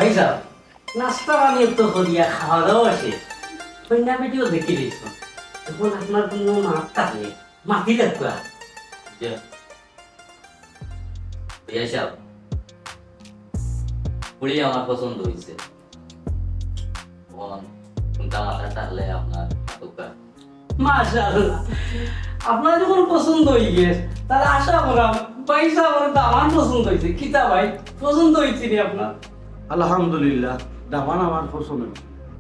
ভাই সাহেব নাস্তা বানিয়ে তো করিয়া খাওয়া দাওয়া শেষ কন্যা বেটিও দেখে দিয়েছ এখন আপনার কোনো মাত থাকলে মাতি লাগবে ভাইয়া সাহেব পুরি আমার পছন্দ হয়েছে কোনটা মাথা থাকলে আপনার দোকান মাশাআল্লাহ আপনার যখন পছন্দ হয়ে গেছে তাহলে আশা করা ভাই সাহেব দামান পছন্দ হয়েছে কিতা ভাই পছন্দ হয়েছে রে আপনার আলহামদুলিল্লাহ দামান আমার পছন্দ।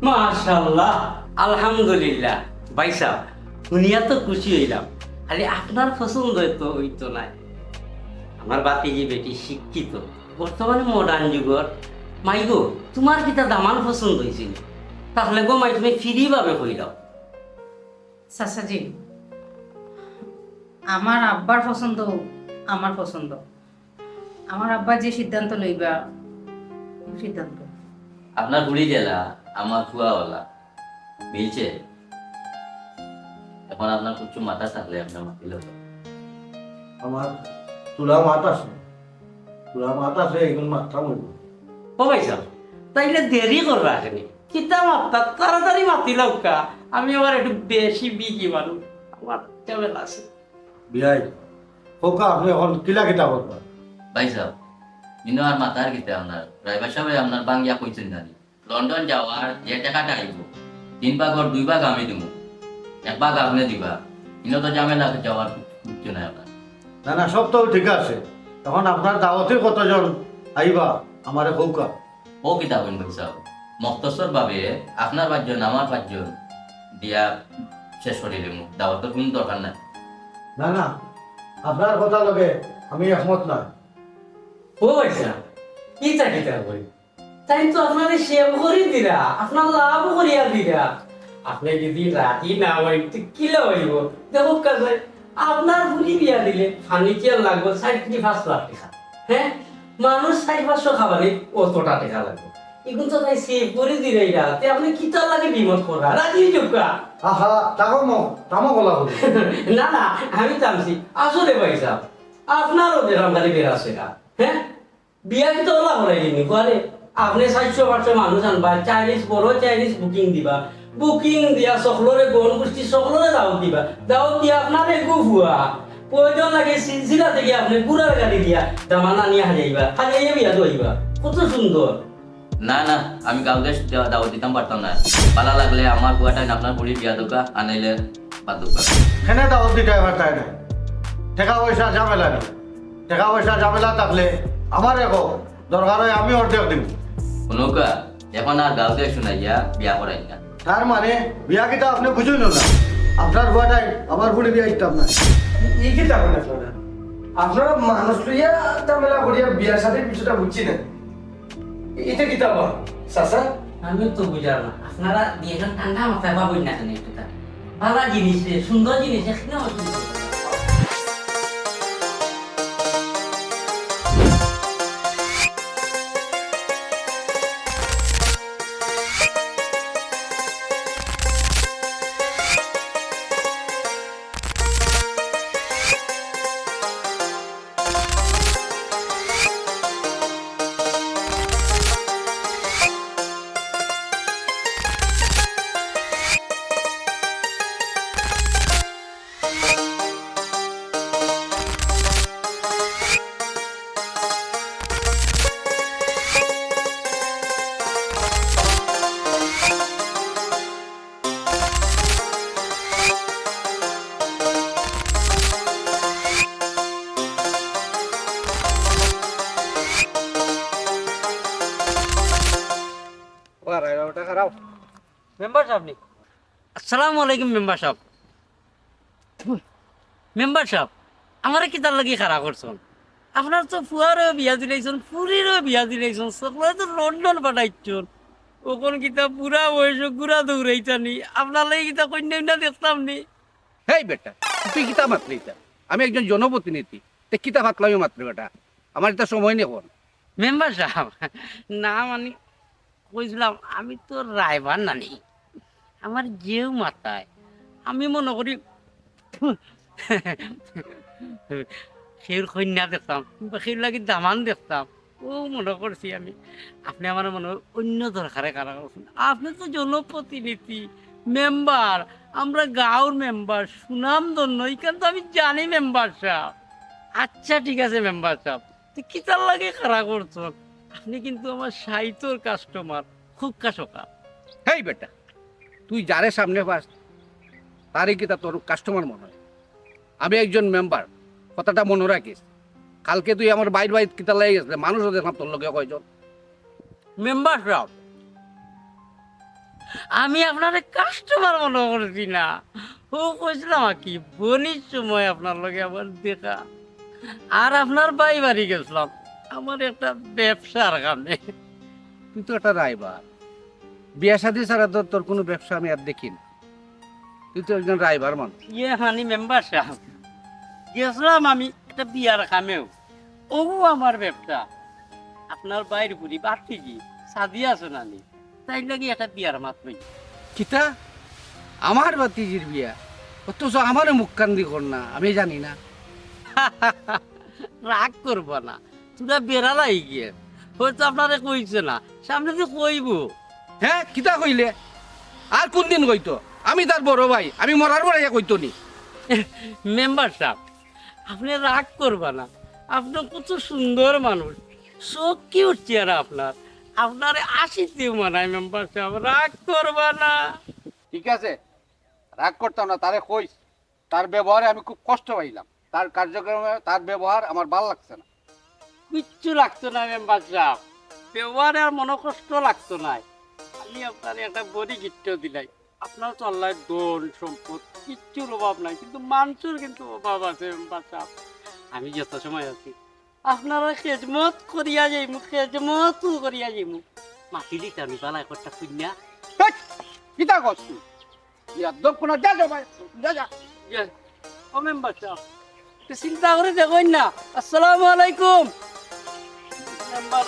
মাশাআল্লাহ আলহামদুলিল্লাহ ভাই সাহেব শুনিয়া তো খুশি হইলাম খালি আপনার পছন্দ তো হইতো না আমার বাতিজি বেটি শিক্ষিত বর্তমানে মডার্ন যুগর মাই গো তোমার কিতা দামান পছন্দ হয়েছিল তাহলে গো মাই তুমি ফ্রি ভাবে কইলাও চাচাজি আমার আব্বার পছন্দ আমার পছন্দ আমার আব্বা যে সিদ্ধান্ত লইবা সিদ্ধান্ত আপনার বুড়ি জেলা আমার ফুয়াওয়ালা মিলছে এখন আপনার কিছু মাথা থাকলে আপনার মাতিল আমার তুলা মাত আছে, তুলা মাত আছে, এখন মাত্রা মরব। ও ভাই সাহেব তাইলে দেরি করবা এখানে কিতা মাত্তা তাড়াতাড়ি মাতি লৌকা আমি আবার একটু বেশি বিকি মানুষ আমার ঝামেলা আছে বিয়াই হোকা আপনি এখন কিলা কিতা করবা? ভাই সাহেব কিন্তু আর মাথার গীতে আপনার ড্রাইভার সাহেব আপনার বাঙ্গিয়া কইছেন জানি লন্ডন যাওয়ার যে টাকাটা আইব 3 ভাগ আর 2 ভাগ আমি দিব 1 ভাগ আপনি দিবা কিন্তু তো ঝামেলা যাওয়ার কিছু নাই আপনার না না সব তো ঠিক আছে, তখন আপনার দাওয়াতে কতজন আইবা আমারে হোকা? ও কিতাব ভাই সাহেব মক্তসর ভাবে আপনার 5 জন আমার 5 জন দিয়া শেষ করে দেব দাওয়াতের কোনো দরকার নাই না না আপনার কথা লগে আমি একমত না। ও ভাই সাহেব কিতা কিতা কই তাই তো আপনারে সেভ করে দিরা আপনার লাভ করিয়া দিরা আপনি যদি রাজি না হইতে কিলো হইব দেখো কাজে আপনার ভুলি বিয়া দিলে ফার্নিচার লাগবে 5 লাখ টাকা হ্যাঁ মানুষ 500 খাবারে অতটা টাকা লাগবে এখন তো তাই সেভ করে দিলে এটা তে আপনি কিতা লাগে বিমত করা রাজি চুকা আহা তামো গলা বলি। না না আমি জানছি আসলে ভাই সাহেব আপনারও বেরামদারি বেরাছে না হ্যাঁ বিয়া কি তো ওলা হলাই দিনি করে আপনি 700 মানুষ আনবা চাইনিজ বড় চাইনিজ বুকিং দিবা বুকিং দিয়া সকলরে গণ গোষ্ঠী সকলরে দাওয়াত দিবা দাওয়াত দিয়া আপনার একু ভুয়া প্রয়োজন লাগে সিলসিলা থেকে আপনি গুড়ার গাড়ি দিয়া দামানা নিয়ে হাজাইবা বিয়া দইবা কত সুন্দর না না আমি কাউকে দাওয়াত দিতাম পারতাম না পালা লাগলে আমার বুয়াটা আপনার বুড়ি বিয়া দোকা আনাইলে বাদ দোকা কেনে দাওয়াত দিতে এবার তাই নাই, টাকা পয়সা ঝামেলা নেই, টাকা পয়সা ঝামেলা থাকলে আমার এখন দরকার হয় আমি অর্ধেক দিব। নৌকা এখন আর গাঁওতে শুনাইয়া বিয়া করাই না তার মানে বিয়া কিতা আপনি বুঝুন না, আপনার বুয়াটাই আমার বুড়ি বিয়া দিতাম না। এই কি তার না আপনারা মানুষ লইয়া ঝামেলা করিয়া বিয়ার সাথে কিছুটা বুঝছি না এটা কি তাবা চাচা আমি তো বুঝলাম না আপনারা দিয়ে ঠান্ডা মাথায় ভাবুন না কেন একটু ভালো জিনিস সুন্দর জিনিস এখানে অসুবিধা মেম্বার সাহেব নি আসসালামু আলাইকুম মেম্বার সাহেব মেম্বার সাহেব আমারে কি তার লাগি খারাপ করছেন আপনার তো ফুয়ারও বিয়া দিলাইছেন পুরীরও বিয়া দিলাইছেন সকলে তো লন্ডন পাঠাইছেন ওখন কিতা পুরা বয়স গুড়া দৌড়াইতানি আপনার লাগি কিতা কন্যা দেখতাম নি হেই বেটা তুই কিতা মাত্র এটা আমি একজন জনপ্রতিনিধি তে কিতা ভাতলামি মাত্র বেটা আমার এটা সময় নেই কোন মেম্বার সাহেব না মানে কইছিলাম আমি তো রায়বার নানি আমার যেও মাথায় আমি মনে করি সের কন্যা দেখতাম সের লাগি দামান দেখতাম ও মনে করছি আমি আপনি আমার মনে হয় অন্য দরকারে কারা করছেন। আপনি তো জনপ্রতিনিধি মেম্বার, আমরা গাঁওর মেম্বার, সুনাম ধন্য, এখান তো আমি জানি মেম্বার সাহেব। আচ্ছা ঠিক আছে মেম্বার সাহেব, তো কি তার লাগে খারাপ করছো? আপনি কিন্তু আমার সাহিত্যর কাস্টমার, খুব কাশকা। হেই বেটা, তুই যারে সামনে পাস তারই কি তা তোর কাস্টমার মনে হয়? আমি একজন মেম্বার, কথাটা মনে রাখিস। কালকে তুই আমার বাইর বাইর কিতা লেগে গেছে, মানুষও দেখলাম তোর লোকে কয়জন। মেম্বার সাহেব, আমি আপনার কাস্টমার মনে করছি না, ও কইছিলাম কি বনির সময় আপনার লগে আমার দেখা, আর আপনার বাই বাড়ি গেছিলাম আমার একটা ব্যবসার কামে। তুই তো একটা রাইবার, বিয়া শাদী ছাড়া তো তোর কোনো ব্যবসা আমি আর দেখি না। তুই তো একজন রাইবার মানুষ। ইয়ে হানি মেম্বার সাহেব, গেছিলাম আমি একটা বিয়ার কামেও, ও আমার ব্যবসা। আপনার বাইর বুড়ি বাড়তি কি সাদি আছে নানি, তাই লাগি একটা বিয়ার মাত্রই। কিতা আমার বাতিজির বিয়া, অথচ আমার মুখ কান্দি কর না, আমি জানি না। রাগ করবো না, তোরা বেড়ালাই গিয়ে হয়তো আপনারে কইছে না, সামনে তো কইব। হ্যাঁ কিতা কইলে? আর কোন দিন কইতো? আমি তার বড় ভাই, আমি মরার পরে কইতো নি। মেম্বার সাহেব, আপনি রাগ করবা না, আপনার কত সুন্দর মানুষ, চোখ কি উঠছে আর আপনার, আপনার আসিতেও মানায় মেম্বার সাহেব, রাগ করবা না। ঠিক আছে, রাগ করতাম না, তারে কইস। তার ব্যবহারে আমি খুব কষ্ট পাইলাম, তার কার্যক্রমে তার ব্যবহার আমার ভালো লাগছে না। কিচ্ছু লাগতো না মেম্বার সাহেব, ব্যবহারে আর মনকষ্ট লাগতো না। আমি আপনার একটা বড়ি গিফট দিলাই, আপনার তো আল্লাহ ধন সম্পদ কিচ্ছুর অভাব নাই, কিন্তু মানুষের কিন্তু অভাব আছে মেম্বার সাহেব। আমি যত সময় আছি আপনারা খেজমত করিয়া যাইমু, খেজমত করিয়া যাইমু। মাটি দিতে আমি বালা একটা কুইনা হেই, কিতা করছ তুই? একদম কোনো যা যা ভাই, যা যা। ও মেম্বার সাহেব, একটু চিন্তা করে দেখুন না। আসসালামু আলাইকুম মেম্বার।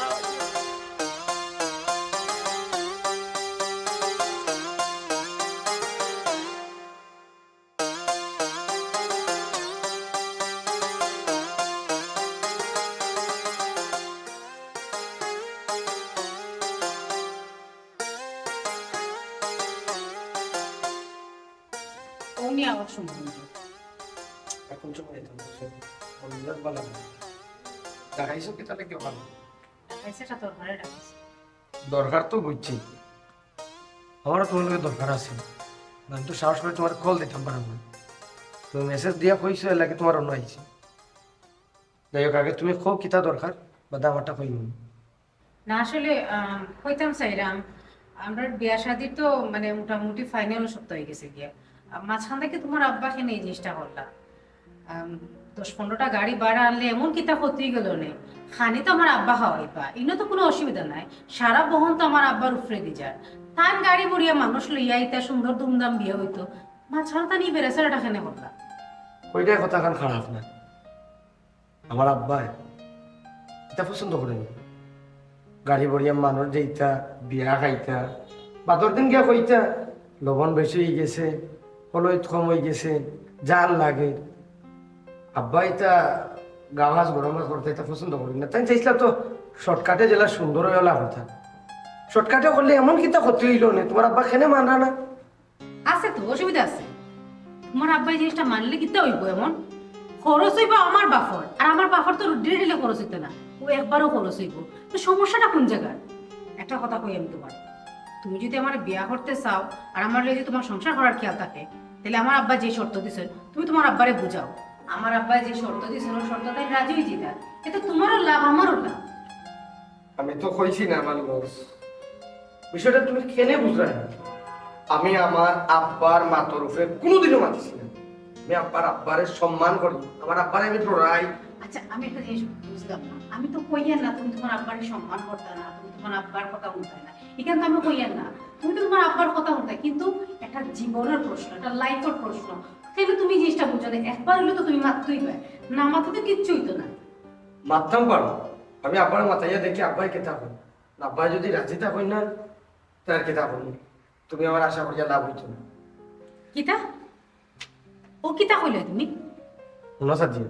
উনি আমার সম্বন্ধ এখন সময় এটা বলছে অন্য ভালো না দেখাইছো কি তাহলে কি ভালো সেটা তোর ঘরে রাখিস। দরকার তো বুঝছি, আমারও তোমার লোকের দরকার আছে। আমি তো সাহস করে তোমার কল দিতাম পারবো না, তুমি মেসেজ দিয়া কইছো এর লাগে তোমার অন্য আইছি। যাই হোক, আগে তুমি খুব কিতা দরকার বা দামারটা কইব। না আসলে হইতাম চাইলাম, আমরা বিয়া শাদির তো মানে মোটামুটি ফাইনাল সপ্তাহ হয়ে গেছে গিয়া। মাঝখান থেকে তোমার আব্বাকে নিয়ে এই জিনিসটা করলাম। 10-15টা গাড়ি ভাড়া আনলে এমন কিতা ক্ষতি গেল নে, খানি তো আমার আব্বা খাওয়াইবা, ইনো তো কোনো অসুবিধা নাই, সারা বহন তো আমার আব্বার উপরে দি যায়। তার গাড়ি বড়িয়া মানুষ লইয়া ইতা সুন্দর ধুমধাম বিয়ে হইতো, মাঝখান তা নিয়ে বেড়েছে খেনে করলাম। ওইটাই কথা কান খারাপ না, আমার আব্বা এটা পছন্দ করেনি। গাড়ি বড়িয়া মানুষ যেইতা বিয়া খাইতা, বাদর দিন গিয়া কইতা লবণ বেশি হয়ে গেছে, হলুদ কম হয়ে গেছে, জাল লাগে। আব্বা এটা গা মাছ গরম মাছ করতে এটা পছন্দ করি না। তাই চাইছিলাম তো শর্টকাটে জেলা সুন্দর হয়ে হলা কথা। শর্টকাটে করলে এমন কিতা ক্ষতি হইল না, তোমার আব্বা খেনে মানা না। আছে তো অসুবিধা আছে, তোমার আব্বা এই জিনিসটা মানলে কিতা হইব? এমন খরচ হইব আমার বাফর, আর আমার বাফর তো ডেলে ডেলে খরচ হইতো না, ও একবারও খরচ হইব। তো সমস্যাটা কোন জায়গায়? একটা কথা কই আমি তোমার, তুমি যদি আমার বিয়া করতে চাও আর আমার যদি তোমার সংসার করার খেয়াল থাকে, তাহলে আমার আব্বা যে শর্ত দিছে তুমি তোমার আব্বারে বুঝাও। আমার আব্বা যে শর্ত দিছে ওই শর্তটাই রাজি হয়ে যেটা, এতে তোমারও লাভ আমারও লাভ। আমি তো কইছি না আমার লস, বিষয়টা তুমি কেনে বুঝলাই না। আমি আমার আব্বার মাতর উপরে কোনোদিনও মাতিছি না। আমি আব্বারে সম্মান করি, আমার আব্বারে আমি ডরাই। আচ্ছা আমি একটা জিনিস বুঝলাম না, আমি তো কইয়ার না তুমি তোমার আব্বারে সম্মান করতে না, তুমি তোমার আব্বার কথা শুনতে না, এখানে তো আমি কইয়ার না তুমি তো তোমার আব্বার কথা শুনতে, কিন্তু একটা জীবনের প্রশ্ন, একটা লাইফের প্রশ্ন, তাহলে তুমি জিনিসটা বুঝো না। একবার হলে তো তুমি মারতেই পাই না, মারতে তো কিচ্ছু হইতো না। মারতাম পারো, আমি আব্বার মাথাইয়া দেখি আব্বাই কেতা কই, আব্বাই যদি রাজি থাকই না তার কেতা কই, তুমি আমার আশা করিয়া লাভ হইতো না। কিতা ও কিতা কইলে তুমি? শোনো সাজি,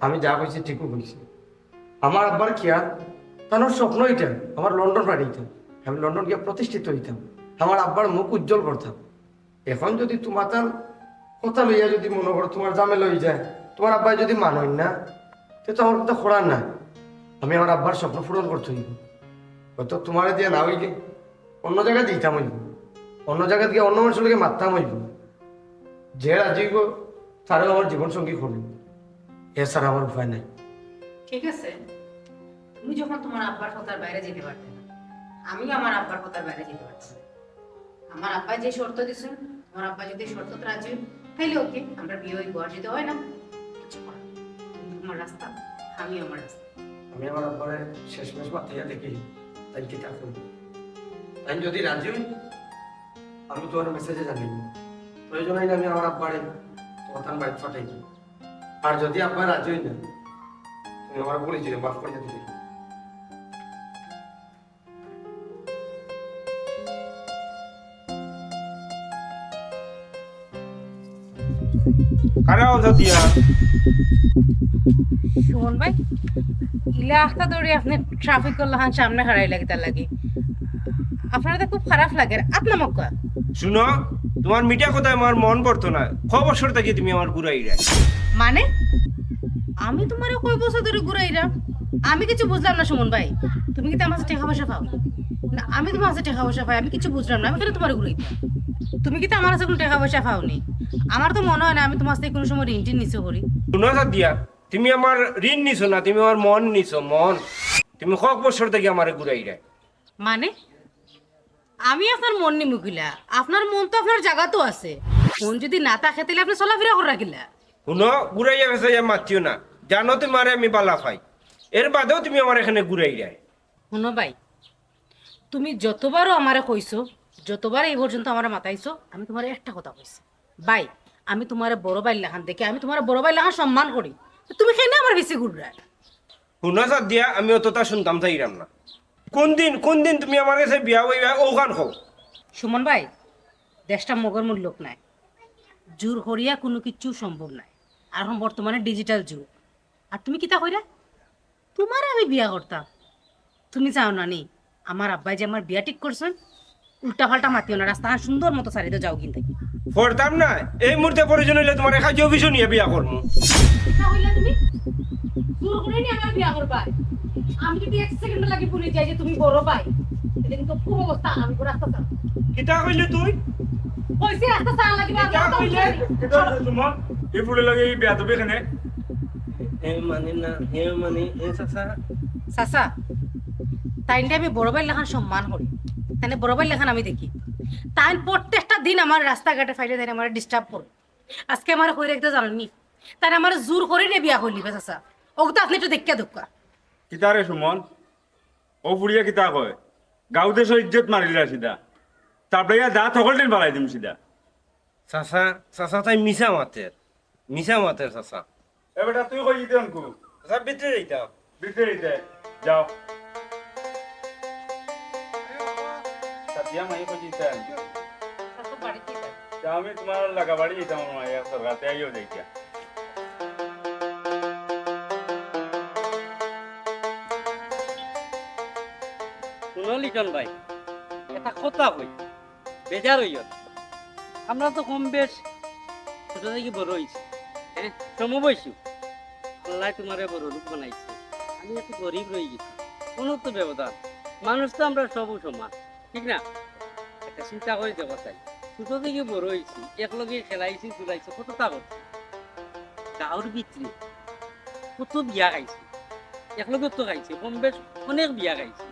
আমি যা কইছি ঠিকই কইছি। আমার আব্বার খেয়াল তার স্বপ্ন হইতাম আমার লন্ডন পাঠাইতাম, আমি লন্ডন গিয়ে প্রতিষ্ঠিত হইতাম, আমার আব্বার মুখ উজ্জ্বল করতাম। এখন যদি তোমার তার কথা লইয়া যদি মনে করো তোমার জামেলা হয়ে যায়, তোমার আব্বাই যদি মানই না, তো আমার কথা খোড়ার না। আমি আমার আব্বার স্বপ্ন পূরণ করতে হইব। হয়তো তোমার দিয়ে না হইলে অন্য জায়গায় দিতাম হইব, অন্য জায়গায় গিয়ে অন্য মানুষের লোকে মারতাম হইব। যে রাজি হইব তারও আমার জীবন সঙ্গী করবে, এছাড়া আমার উপায় নাই। ঠিক আছে, তুমি যখন তোমার আব্বার কথার বাইরে যেতে পারতে না, আমি আমার আব্বার কথার বাইরে যেতে পারছি না। আমার আব্বা যে শর্ত দিছেন, আমার আব্বা যদি শর্ত রাজি হয়, তাইলে ওকে, আমরা বিয়ে হইব। আর যদি হয় না, কিছু করার নেই। তুমি তোমার রাস্তা, আমি আমার রাস্তা। আমি আমার আব্বারে শেষমেশ মাথাইয়া দেখি তাই কি তা করবো। তাই যদি রাজি হই আমি তোমার মেসেজে জানিব, প্রয়োজন হইলে আমি আমার আব্বারে তোমার তার বাড়ি পাঠাই দিব। আর যদি আব্বা রাজি হই না, তুমি আমার বলে দিলে মাফ করে দিলে। কারা ওটা দিয়া সুমন ভাই, ইলা আখতা দৌড়ে আপনি ট্রাফিক করলাম সামনে হারাই লাগে তার লাগে, আপনার তো খুব খারাপ লাগে। আপনার মক্কা শুনো, তোমার মিঠা কথায় আমার মন পড়তো না। ক বছর থেকে তুমি আমার ঘুরাই রায় মানে আমি তোমার কয় বছর ধরে ঘুরাইলাম? আমি কিছু বুঝলাম না সুমন ভাই। তুমি কি তো আমার কাছে টাকা পয়সা পাও না? আমি তোমার কাছে টাকা পয়সা পাই? আমি কিছু বুঝলাম না। আমি কেন তোমার ঘুরাইতাম? তুমি কি তো আমার কাছে কোনো টাকা পয়সা পাওনি? আমার তো মনে হয় না আমি তোমার কাছে কোনো সময় ঋণ টিন নিচে করি। শুনো দিয়া, তুমি আমার ঋণ নিছো না, তুমি আমার মন নিছো। মন তুমি ক বছর থেকে আমার ঘুরাই রায়। মানে আমি আপনার মন নিমুকিলা? আপনার মন তো আপনার জায়গা তো আছে। মন যদি না থাকে তাহলে আপনি চলাফেরা করে রাখিলা। শুনো, ঘুরাইয়া গেছে মাতিও না। জানো তোমারে আমি বালা পাই, এর বাদেও তুমি আমার এখানে ঘুরাই রায়। শুনো ভাই, তুমি যতবারও আমারে কইছো, যতবার এই পর্যন্ত আমার মাতাইছো, আমি তোমার একটা কথা কইছি ভাই, আমি তোমার বড় ভাই লাখান দেখে, আমি তোমার বড় ভাই লাখান সম্মান করি। তো তুমি কেন আমার বেশি ঘুররা? শুনো দিয়া, আমি অতটা শুনতাম চাইরাম না। কোন দিন তুমি আমার কাছে বিয়া হইবা ওখান হোক। সুমন ভাই, দেশটা মগর মূল লোক নাই, জোর করিয়া কোনো কিছু সম্ভব নাই। আর এখন বর্তমানে ডিজিটাল যুগ। আর তুমি কিতা কইরা? তোমার আমি বিয়া করতাম। তুমি চাও না নি আমার আব্বাই যে আমার বিয়া ঠিক করছেন? উল্টা পাল্টা মাতিও না, রাস্তা সুন্দর মতো সারিতে যাও কিন্তু। পড়তাম না, এই মুহূর্তে প্রয়োজন হইলে তোমার কাজে অফিসও নিয়ে বিয়া করবো। তুমি জোর করে নি আমার বিয়া করবা? আমি যদি এক সেকেন্ড লাগি ভুলে যাই যে তুমি বড় ভাই, এটা কিন্তু খুব অবস্থা। আমি রাস্তা চাও কিতা কইলে তুই? কইছি রাস্তা চাও লাগবে। কিতা কইলে? কিতা তোমার এই ফুলে লাগে এই বিয়া তবে এখানে চাচা, তাইলে আমি বড় ভাই লেখান সম্মান করি, তাহলে বড় ভাই লেখান আমি দেখি। তাই প্রত্যেকটা দিন আমার রাস্তাঘাটে ফাইলে তাই আমার ডিস্টার্ব করে। আজকে আমার হয়ে রাখতে জানেননি, তাই আমার জোর করে নিয়ে বিয়া করলি চাচা। ও তো আপনি একটু দেখা দোকা। কিতা রে সুমন, ও ফুড়িয়া কিতা কয়? গাঁও দেশ ইজ্জত মারিলা সিধা, তারপরে যা থকল দিন বাড়াই দিম সিধা। চাচা চাচা তাই মিছা মাতের চাচা। এ বেটা তুই কই দিতে অঙ্কু চাচা ভিতরে যাইতাম। ভিতরে যাও। সাথিয়া মাই কই দিতে আমি তোমার লাগা বাড়ি যেতাম মাইয়া সরকারতে আইও যাইতা। লিটন ভাই, এটা কথা কই, বেজার হইও। আমরা তো কম বেশ ছোট থেকে বড় হয়েছি, হ্যাঁ সমবয়সী। আল্লাহ তোমারে বড় রূপ বানাইছে, আমি একটু গরিব রয়ে গেছি। কোনো তো ব্যবধান, মানুষ তো আমরা সবও সমান, ঠিক না? একটা চিন্তা করে দেওয়া চাই। ছোট থেকে বড় হয়েছি, একলগে খেলাইছি, চুলাইছি, কত তা করছি। গাঁর ভিতরে কত বিয়া খাইছি, একলগে তো খাইছি, কম বেশ অনেক বিয়া খাইছি।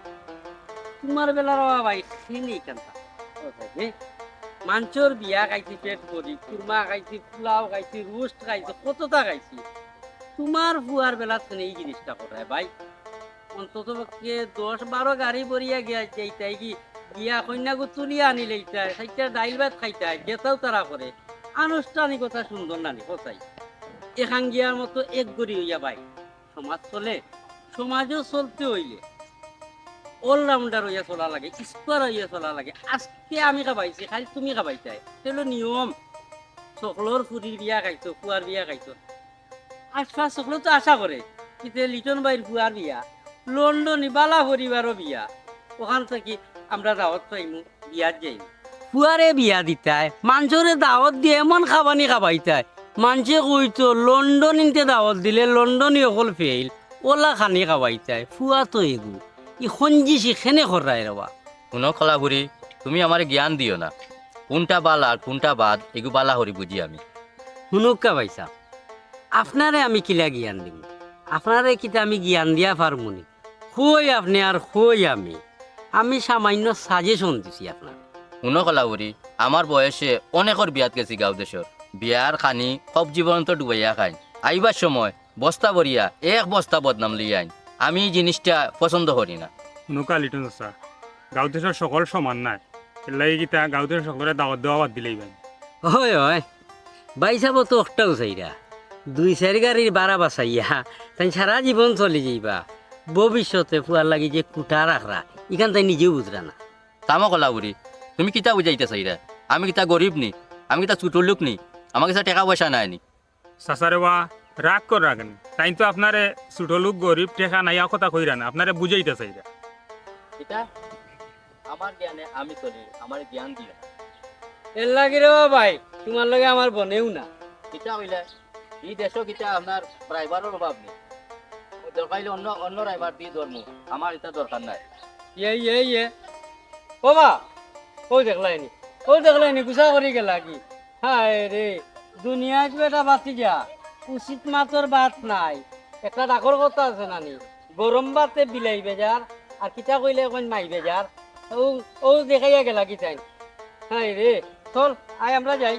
তোমার বেলার ভাই খেয়ে কান্তা মাঞ্চর বিয়া খাইছি, পেট ভরি, কুরমা খাইছি, পোলাও খাইছি, রোস্ট খাইছি, কতটা খাইছি। তোমার বুয়ার বেলা এই জিনিসটা কোথায় ভাই? অন্তত 10-12 গাড়ি ভরিয়া গিয়া যাইতাই কি বিয়া কন্যাকে তুলিয়া আনিলে সেইটা ডাইল ভাত খাইতাই, গেতাও তারা করে। আনুষ্ঠানিকতা সুন্দর নানি কোথায়? এখান গিয়ার মতো এক গড়ি হইয়া ভাই সমাজ চলে। সমাজও চলতে হইলে অলরাউন্ডার হইয়া চলা লাগে, স্কোয়ার হইয়া চলা লাগে। আজকে আমি খাবাইছি, খালি তুমি খাবাইছাই, সেগুলো নিয়ম। সকলের ফুরির বিয়া খাইছো, ফুয়ার বিয়া খাইছো, আশা সকলে তো আশা করে কিন্তু লিটন ভাইয়ের ফুয়ার বিয়া লন্ডনে বালা পরিবারও বিয়া ওখান থেকে আমরা দাওয়াত পাইমু বিয়াত যাইম ফুয়ারে বিয়া দিতায় মানুষরে দাওয়াত দিয়ে এমন খাবানি খাবাইতায় মানুষে কইতো লন্ডন ইনতে দাওয়াত দিলে লন্ডনই অকল ফেইল ওলা খানি খাবাইতায় ফুয়া তো এগু ই খঞ্জি সেখানে খরাই রবা শুনো কলাগুড়ি তুমি আমার জ্ঞান দিও না কোনটা বাল আর কোনটা বাদ এগু বালা হরি বুঝি আমি শুনুকা পাইছা আপনারে আমি কিলা জ্ঞান দিব আপনারে কিতা আমি জ্ঞান দিয়া পারমুনি কই আপনি আর কই আমি সামান্য সাজেশন দিছি আপনার শুনো কলাগুড়ি আমার বয়সে অনেকর বিয়াত গেছি গাঁও দেশর বিয়ার খানি সব জীবন তো ডুবাইয়া খাই আইবার সময় বস্তা ভরিয়া এক বস্তা বদনাম লিয়ে আইন আমি এই জিনিসটা পছন্দ করি না নুকা লিটন চাচা গাঁও দেশের সকল সমান নাই এলাই গীতা গাঁও দেশের সকলে দাওয়াত দেওয়া বাদ দিলেই ভাই হয় হয় বাইসাব তো একটাও চাইরা 2-4 গাড়ির ভাড়া বাঁচাইয়া তাই সারা জীবন চলে যাইবা ভবিষ্যতে ফুয়ার লাগি যে কুটা রাখরা এখান তাই নিজেও বুঝরা না তামা কলাগুড়ি তুমি কিতা বুঝাইতে চাইরা আমি কিতা গরিব নি আমি কিতা ছোট লোক নি আমার কাছে টাকা পয়সা নাই নি চাচারে বা রাগ কর রাখেন তাই তো আপনারে ছোট লোক গরিব টেকা নাই কথা কইরা না আপনারে বুঝাইতে চাইরা এটা আমার জ্ঞানে আমি চলি আমার জ্ঞান দিলা এর লাগি রে ভাই তোমার লগে আমার বনেও না কিতা হইলে এই দেশও কিতা আপনার ড্রাইভারের অভাব নেই দরকার হইলে অন্য অন্য ড্রাইভার দিয়ে ধরমু আমার এটা দরকার নাই ইয়ে ও বা ও দেখলাইনি গুছা করি গেলা কি হায় রে দুনিয়ায় বেটা বাতি যা উচিত মাতর বাত নাই একটা ডাকর কথা আছে নানি গরম বাতে বিলাই বেজার আর কিতা কইলে এখন মাই বেজার ও দেখাইয়া গেলা কি চাই হায় রে চল আয় আমরা যাই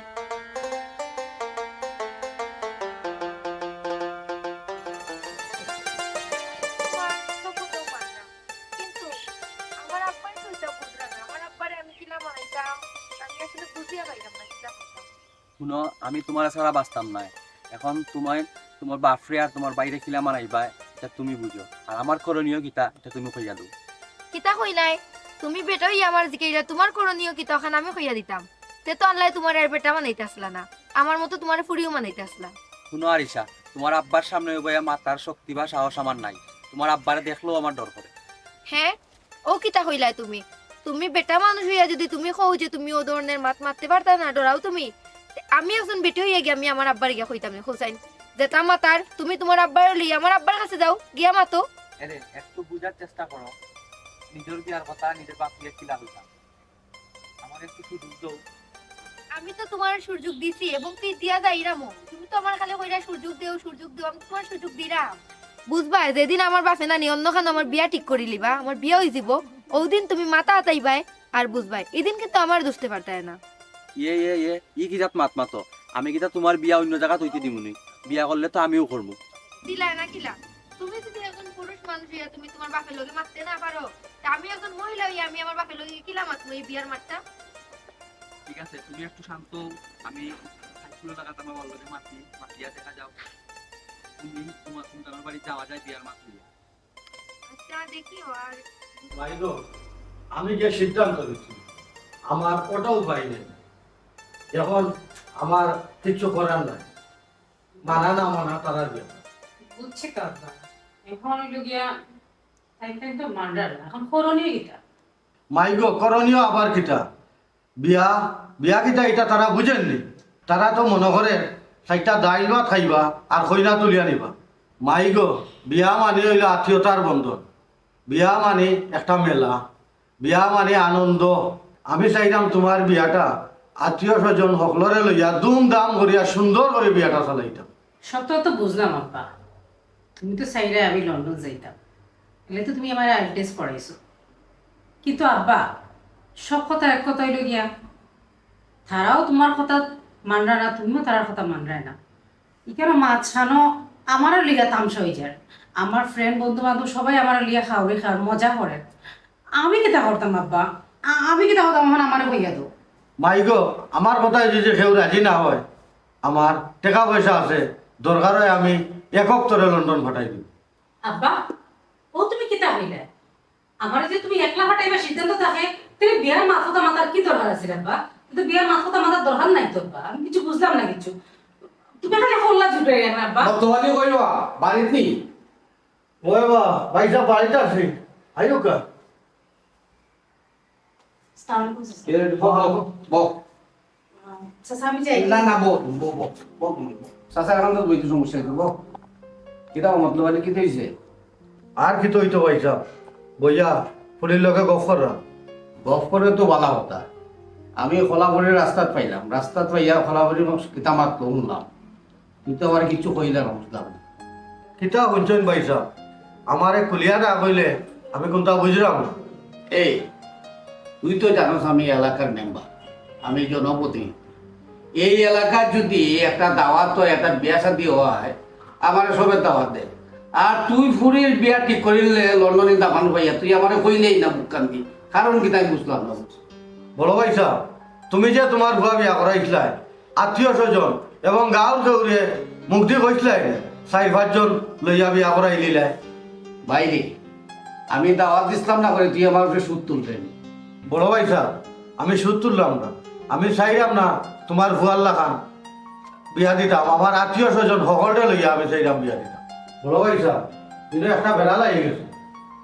শুনো আমি তোমার ছাড়া বাঁচতাম না এখন তোমার বাপরে আর তোমার বাইরে খিলা মানাইবা এটা তুমি বুঝো আর আমার করণীয় কিতা এটা তুমি কইয়া দাও কিতা কইলাই তুমি বেটা হইয়া আমার জিকাইরা তোমার করণীয় কি তখন আমি কইয়া দিতাম তে তো আল্লাহ তোমার আর বেটা বানাইতে আসলা না আমার মতো তোমার ফুড়িও বানাইতে আসলা শুনো আরিশা তোমার আব্বার সামনে বইয়া মাতার শক্তি বা সাহস আমার নাই তোমার আব্বারে দেখলেও আমার ডর করে হ্যাঁ ও কিতা কইলাই তুমি তুমি বেটা মানুষ হইয়া যদি তুমি কও যে তুমি ও ধরনের মাত মারতে পারতা না ডরাও তুমি আমি একজন বেটি হইয়া গিয়ে আমি আমার আব্বার গিয়া কইতাম হোসাইন যেটা মাতার তুমি তোমার আব্বার লই আমার আব্বার কাছে যাও গিয়া মাতো আরে একটু বুঝার চেষ্টা করো নিজের বিয়ার কথা নিজের বাপিয়ে খিলা হইতাম আমার একটু সুযোগ দাও আমি তো তোমার সুযোগ দিছি এবং তুই দিয়া যাইরামো তুমি তো আমার খালি কইরা সুযোগ দেও আমি তোমার সুযোগ দিরাম বুঝবা যেদিন আমার বাপে না অন্য খান আমার বিয়া ঠিক করি লিবা আমার বিয়া হই যাব ওদিন তুমি মাথা আতাইবাই আর বুঝবাই এদিন কিন্তু আমার দুষতে পারতায় না ই কি জাত মাত মাতো আমি কিতা তোমার বিয়া অন্য জায়গা তৈতে দিমুনি বিয়া করলে তো আমিও করবো দিলা না কিলা তুমি যদি একজন পুরুষ মানুষ হইয়া তুমি তোমার বাপের লগে মারতে না পারো তা আমি একজন মহিলা হইয়া আমি আমার বাপের লগে কিলা মারবো এই বিয়ার মারটা ঠিক আছে তুমি একটু শান্ত আমি সাইকুলো লাগাতে আমার অলরেডি মাতিয়া দেখা যাও তুমি তোমার সন্তানের বাড়ি যাওয়া যায় বিয়ার মাতি আচ্ছা দেখি আর ভাইগো আমি যে সিদ্ধান্ত নিচ্ছি আমার ওটাও উপায় নেই এখন আমার কিছু করার নাই মানা না মানা তারা ব্যাপার বুঝছি তো আব্বা এখন হইল গিয়া তাই তো মান্ডার এখন করণীয় কিটা মাইগো করণীয় আবার কিটা বিয়া বিয়া কিটা এটা তারা বুঝেননি তারা তো মনে করে সাইটা দাইল বা খাইবা আর খৈনা তুলিয়া নিবা মাইগো বিয়া মানে হইল আত্মীয়তার বন্ধন বিয়া মানে একটা মেলা বিয়া মানে আনন্দ আমি চাইলাম তোমার বিয়াটা আত্মীয় স্বজন সকলরে লইয়া দুমদাম করিয়া সুন্দর করে বিয়াটা চালাইতাম সব তো বুঝলাম আব্বা তুমি তো চাইলে আমি লন্ডন যাইতাম এলে তো তুমি আমার আইএলটিএস পড়াইছো কিন্তু আব্বা সব কথা এক কথা হইল গিয়া তারাও তোমার কথা মানরা না তুমিও তার কথা মানরায় না এখানে মাছানো আমারও লিগা তামসা হয়ে যায় আমার ফ্রেন্ড বন্ধু বান্ধব সবাই আমার লিগা খাওয়াবে খাওয়ার মজা করে আমি কিতা করতাম আব্বা আমি কিতা করতাম আমার আমার হইয়া দো মাইগো আমার কথায় যদি কেউ রাজি না হয় আমার টাকা পয়সা আছে দরকার হয় আমি একক তরে লন্ডন পাঠাই দিই আব্বা ও তুমি কিতা হইলে আমার যে তুমি একলা ফাটাইবা সিদ্ধান্ত থাকে তুমি বিয়ার মাথা মাথার কি দরকার আছে আব্বা কিন্তু বিয়ার মাথা মাথার দরকার নাই তো আব্বা আমি কিছু বুঝলাম না কিছু তুমি খালি হল্লা জুটে গেল আব্বা তোমাকে কইবা বাড়িতে নি ওই বা ভাইসা বাড়িতে আছি আইও কা আমি যাই না না বল চাচা এখন তো বইতে সমস্যা হইতো বল কিতা মতলব আলী কি হয়েছে আর কি তো হইতো ভাইসা বইয়া ফুলির লগে গফররা গফ করে তো বালা কথা আমি খোলাবড়ির রাস্তাত পাইলাম রাস্তাত পাইয়া খোলাবড়ি কিতা মাত্র শুনলাম তুই তো আমার কিছু কইলে না বুঝলাম না। কিতা শুনছেন ভাইসা আমারে কুলিয়া না কইলে আমি কোনটা বুঝলাম না এই তুই তো জানোস আমি এলাকার মেম্বার আমি জনপতি এই এলাকার যদি একটা দাওয়াত হয় একটা বিয়া শাদী হয় আমার সবের দাওয়াত দেয় আর তুই ফুরির বিয়া ঠিক করিলে লন্ডনে দামান পাইয়া তুই আমার কইলেই না বুক কান্দি কারণ কি তাই বুঝলাম না বড় ভাইসা তুমি যে তোমার ভুয়া বিয়া করাইছিলাই আত্মীয় স্বজন এবং গাঁৱৰ কেউরে মুক্তি কইছিলাই 4-5 জন লইয়া বিয়া করাই লিলাই বাইরে আমি দাওয়াত দিছিলাম না করে তুই আমার উপরে সুদ তুলছেন বড় ভাইসা আমি সুদ তুললাম না আমি চাইলাম না তোমার ভুয়ার লাগান বিয়া দিতাম আমার আত্মীয় স্বজন সকলটা লইয়া আমি চাইলাম বিয়া দিতাম বড় ভাইসা কিন্তু একটা বেড়া লাগিয়ে গেছে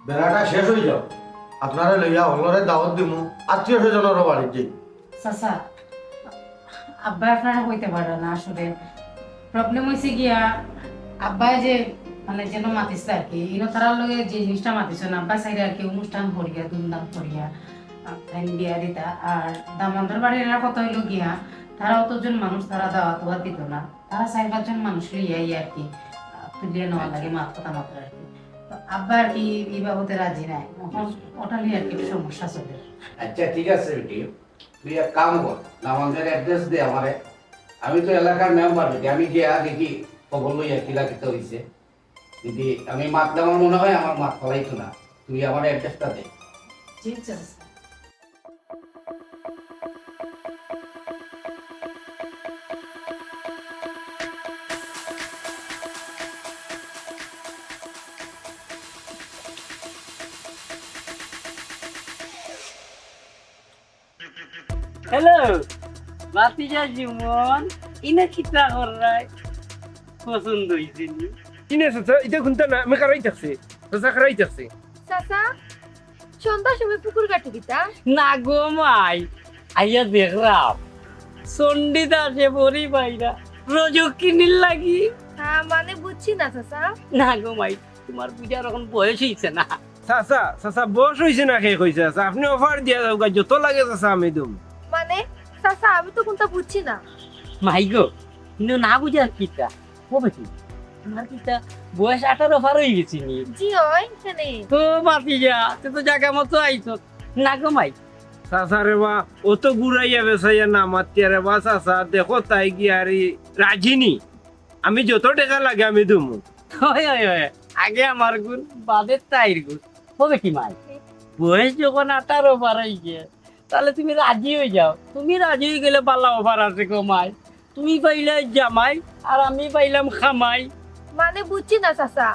বেড়াটা শেষ হয়ে যাও আপনারা লইয়া হলরে দাওয়াত দিমু আত্মীয় স্বজনেরও বাড়ির যাই চাচা আব্বা আপনারা কইতে পারে না আসলে প্রবলেম হয়েছে গিয়া আব্বাই যে মানে যেন মাতিছে আর কি ইনো তারার লগে যে জিনিসটা মাতিছে না আব্বা সাইডে আর কি অনুষ্ঠান করিয়া ধুমধাম করিয়া টাইম বিয়া দিতা আর দামোদর বাড়ির এরা কত হইলো গিয়া তারা অতজন মানুষ তারা দাওয়াত দিত না তারা 4-5 জন মানুষ লইয়াই আর কি তুলিয়া নেওয়া লাগে মাত কথা মাত্র আর কি তো আব্বা আর কি এই বাবদে রাজি নাই এখন ওটা নিয়ে আর কি একটু সমস্যা চলে আচ্ছা ঠিক আছে বেটি তুই এক কাম কর আমাদের অ্যাড্রেস দে আমারে আমি তো এলাকার মেম্বার বেটি আমি গিয়া দেখি খবর লইয়া কিলা কিতা হইছে যদি আমি মাত দেওয়ার মনে হয় আমার মাত ফলাইতো না তুই আমার অ্যাড্রেসটা দে ঠিক আছে চাচা। হ্যালো বাতিজা জীবন ইনা কিতা করাই পছন্দ হইছে নি কিনে চাচা এটা শুনতে না আমি কারাই থাকছি চাচা কারাই থাকছি চাচা সন্ধ্যার সময় পুকুর কাটে দিতা না গো মাই আইয়া দেখলাম চন্ডিতা সে বড়ি বাইরা রোজক কিনিল লাগি হ্যাঁ মানে বুঝছি না চাচা না গো মাই তোমার পূজার এখন বয়স হইছে না চাচা চাচা বস হয়েছে না খেয়ে কইছে চাচা আপনি অফার দিয়া যাও গা, যত লাগে চাচা আমি দুম মানে চাচা আমি তো কোনটা বুঝছি না মাই গো কিন্তু না বুঝার কিতা হবে কি তোমার কিতা বয়স 18 পার হয়ে গেছি নি জি হয় এখানে তো বাতিজা তুই তো জায়গা মতো আইছ না গো মাই চাচা রে বা ও তো ঘুরাইয়া বেসাইয়া না মাতিয়া রে বা চাচা দেখো তাই কি আর রাজিনি আমি যত টাকা লাগে আমি দুম হয় হয় হয় আগে আমার গুণ বাদে তাইর গুণ হবে কি মাই বয়স যখন 18 পার হয়ে গিয়ে তাহলে তুমি রাজি হয়ে যাও তুমি রাজি হয়ে গেলে পাল্লা অফার আছে গো মাই তুমি পাইলে জামাই আর আমি পাইলাম খামাই মানে বুঝছি না চাচা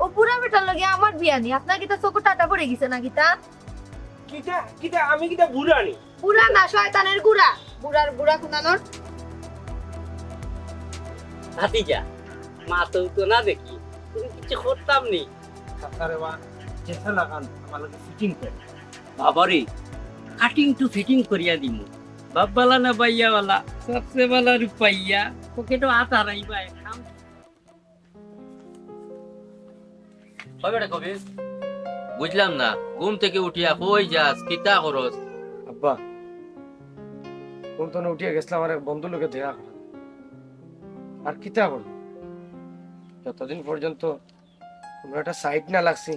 ও পুরা বেটার লগে আমার বিয়া নি আপনার কিতা চোখ টাটা পড়ে গেছে না কিতা কিটা কিটা আমি কিটা ঘুরানি পুরা না শয়তানের গুড়া বুড়ার বুড়া খুনানোর ভাতিজা মা তো না দেখি তুমি কিছু করতাম নি চাচা রে বা যেতে লাগান আমার লগে ফিটিং করে বাবারে কাটিং টু ফিটিং করিয়া দিমু বাবালা না বাইয়া वाला सबसे वाला रुपैया পকেটও হাত হারাইবা কাম হবে না কবি বুঝলাম না ঘুম থেকে উঠিয়া কই যাস কিতা করস আব্বা কোন তো উঠিয়ে গেছিলাম আমার এক বন্ধু লোকে দেখা করা আর কিতা করবো যতদিন পর্যন্ত কোনো একটা সাইড না লাগছি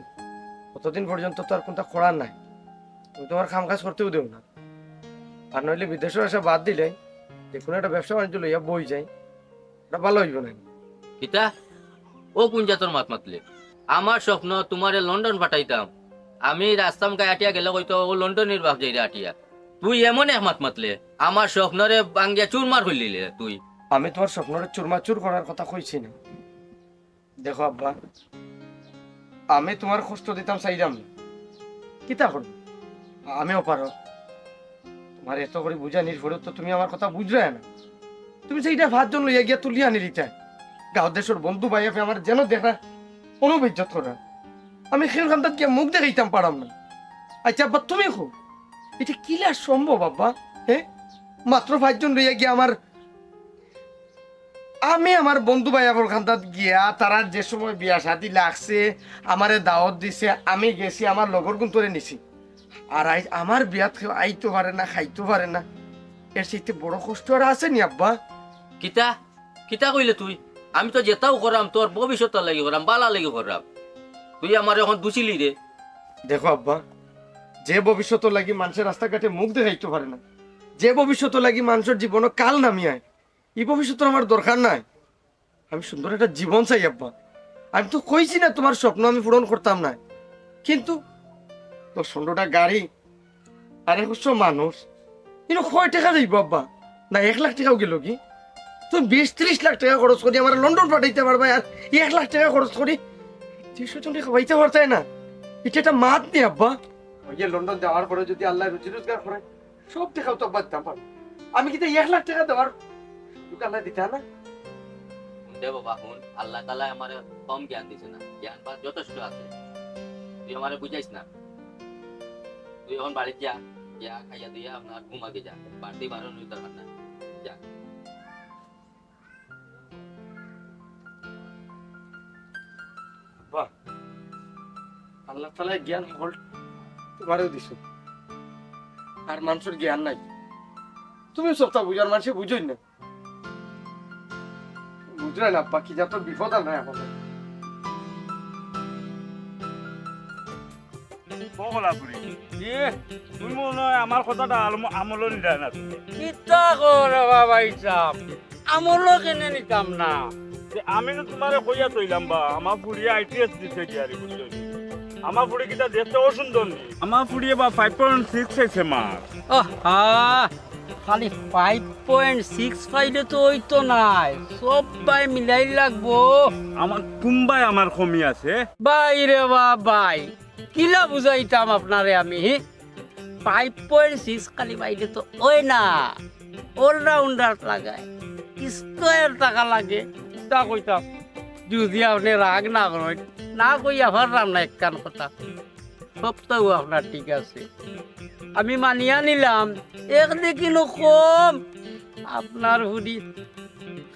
ততদিন পর্যন্ত তো আর কোনটা করার নাই তুমি তোমার কাম কাজ করতেও দেও না আর নইলে বিদেশের আসা বাদ দিলে যে কোনো একটা ব্যবসা বাণিজ্য লইয়া বই যায় ওটা ভালো হইব না কিতা ও কোন জাতর মাত মাতলে আমার স্বপ্ন তোমারে লন্ডন পাঠাইতাম আমি রাস্তাম গায়ে আটিয়া গেলে হয়তো ও লন্ডনের বাপ যাই আটিয়া তুই এমন এক মাত মাতলে আমার স্বপ্নরে বাঙ্গিয়া চুরমার হইলিলে তুই আমি তোমার স্বপ্নরে চুরমাচুর করার কথা কইছি না দেখো আব্বা আমি তোমার কষ্ট দিতাম চাইলাম না কিতা করবো আমিও পারো তোমার এত করে বুঝা নির্ভর তো তুমি আমার কথা বুঝলে না তুমি সেইটা 5 জন লইয়া গিয়া তুলিয়া নিলিতা গাঁও দেশের বন্ধু ভাই আমার যেন দেখা কোনো ইজ্জত করা আমি সেখানটাত গিয়ে মুখ দেখাইতাম পারাম না। আচ্ছা আব্বা তুমি খো, এটা কিলা সম্ভব আব্বা? হ্যাঁ, মাত্র 5 জন রইয়া গিয়া আমি আমার বন্ধু ভাই আবার খান্তাত গিয়া তারার যে সময় বিয়া শাদি লাগছে আমারে দাওয়াত দিছে, আমি গেছি আমার লগর গুন্তরে নিছি, আর আমার বিয়াত কেউ আইতে পারে না, খাইতে পারে না, এর চাইতে বড় কষ্ট আর আছে নি আব্বা? কিতা কিতা কইলে তুই? আমি তো যেটাও করাম তোর ভবিষ্যতের লাগি করাম, বালা লাগি করাম। তুই আমার এখন দুছিলি রে। দেখো আব্বা, যে ভবিষ্যৎ লাগি মানুষের রাস্তাঘাটে মুখ দেখাইতে পারে না, যে ভবিষ্যৎ লাগি মানুষের জীবন কাল নামিয়ায়, এই ভবিষ্যৎ আমার দরকার নাই। আমি সুন্দর একটা জীবন চাই আব্বা। আমি তো কইছি না তোমার স্বপ্ন আমি পূরণ করতাম না, কিন্তু 10-15টা গাড়ি আর 100 মানুষ, কিন্তু কয় টাকা যাইব আব্বা? না 1 লাখ টাকাও গেল কি? তুমি 20-30 লাখ টাকা খরচ করি আমার লন্ডন পাঠাইতে পারবা, আর 1 লাখ টাকা খরচ করি 300 জন খাওয়াইতে পারতাই না? এটা একটা মাত নেই আব্বা। ওই যে লন্ডন যাওয়ার পরে যদি আল্লাহ রুজি রোজগার করে সব টাকাও তো আব্বা দিতাম পারবো। আমি কিন্তু 1 লাখ টাকা দেওয়ার আল্লাহ দিতে না। দে বাবা হুন, আল্লাহ তাআলা আমারে কম জ্ঞান দিছে না, জ্ঞান বা যথেষ্ট আছে। তুই আমারে বুঝাইস না। তুই এখন বাড়িতে যা, যা খাইয়া দিয়া আপনার ঘুমাকে যা, বাড়তি বারণ হইতে দরকার না, যা। বাহ, আল্লাহ তাআলা জ্ঞান হল তোমারও দিছো, আর মানুষের জ্ঞান নাই। তুমি সবটা বুঝার মানুষে বুঝোই না, বুঝলে না বাকি যা তো বিপদ আর নাই আমাদের। তুমি মনে হয় আমার কথাটা আমল নিতে না। কিতা করে বাবা হিসাব আমলো কেনে নিতাম না। আমি তো তোমারে কইয়া তৈলাম বা আমার ফুড়িয়ে ITS দিতে গিয়ারি বুঝছো। আমার ফুড়ি কিটা দেখতে অসুন্দর নি, আমার ফুড়িয়ে বা 5.6 হয়েছে মার। খালি 5.6 পাইলে তো ওই তো নাই, সবাই মিলাই লাগবো। আমার কুম্বাই আমার কমি আছে। বাইরে বাবাই কিলা বুঝাইতাম আপনারে আমি। 5.6 খালি পাইলে তো ওই না, অলরাউন্ডার লাগায় স্কোয়ার টাকা লাগে। তা কইতাম যদি আপনি রাগ না করেন, না কইয়া পারলাম না একখান কথা। সবটাও আপনার ঠিক আছে, আমি মানিয়া নিলাম। একদিকিনো কম আপনার হুডি